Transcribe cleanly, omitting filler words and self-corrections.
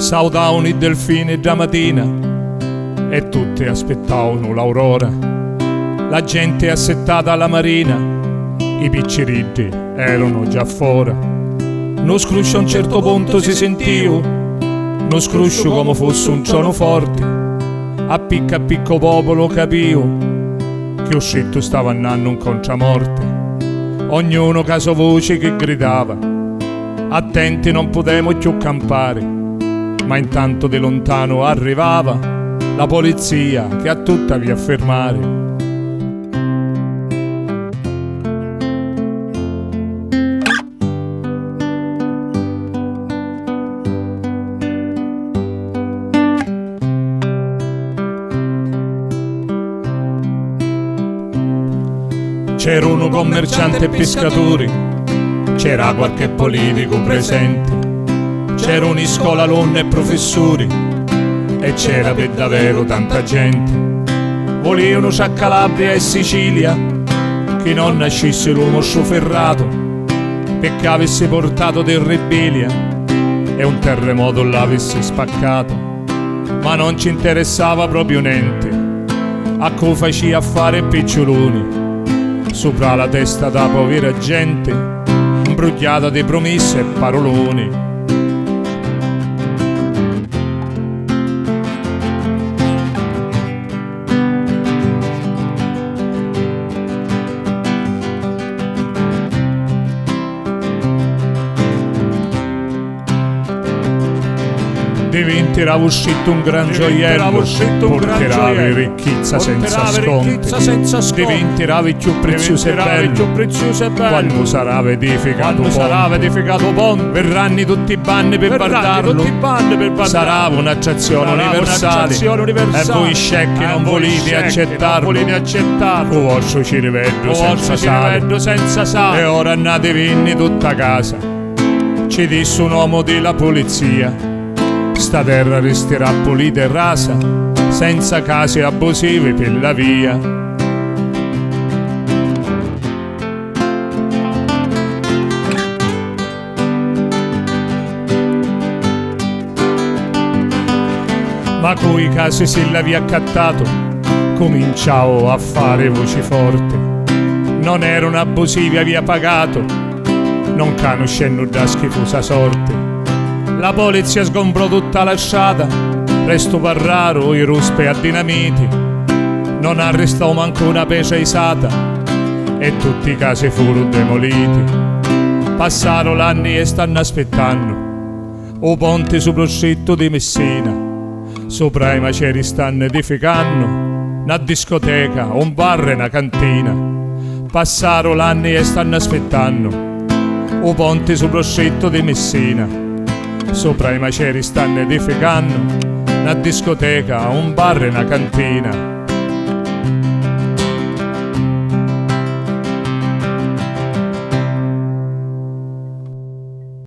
Saudavano i delfini da mattina e tutti aspettavano l'aurora. La gente assettata alla marina, i picciriddi erano già fuori. Uno scruscio a un certo punto si sentiva, uno scruscio come fosse un trono forte. A picco popolo capivo che uscito stava andando un contramorte. Ognuno caso voce che gridava, attenti non potemo più campare. Ma intanto di lontano arrivava la polizia che a tutta via fermare. C'era uno commerciante e pescatori, c'era qualche politico presente, c'era un'iscolalonna e professori e c'era per davvero tanta gente. Volevano c'ha Calabria e Sicilia che non nascesse l'uomo sciuferrato, perché avesse portato del Rebilia e un terremoto l'avesse spaccato. Ma non ci interessava proprio niente, a co faceva fare piccioloni sopra la testa da povera gente, imbrugliata di promesse e paroloni. Diventerà uscito un gran gioiello, porterà ricchezza senza sconti, diventerà più prezioso e bello quando sarà edificato ponte. Verranno tutti i banni per guardarlo, sarà un'attrazione universale e voi scecchi non volete accettarlo. Con vostro ci rivedo senza sale. E ora andate vinni tutta casa, ci disse un uomo della polizia. Sta terra resterà pulita e rasa, senza case abusive per la via. Ma coi casi se l'avevi accattato, cominciavo a fare voci forti. Non erano abusivi, aveva pagato, non conoscendo da schifosa sorte. La polizia sgombrò tutta la strada, resto per raro i ruspe a dinamiti. Non arrestò manco una pece isata e tutti i casi furono demoliti. Passarono l'anni e stanno aspettando o ponte sul prosciutto di Messina. Sopra i maceri stanno edificando una discoteca, un bar e una cantina. Passarono l'anni e stanno aspettando o ponte sul prosciutto di Messina. Sopra i maceri stanno edificando una discoteca, un bar e una cantina.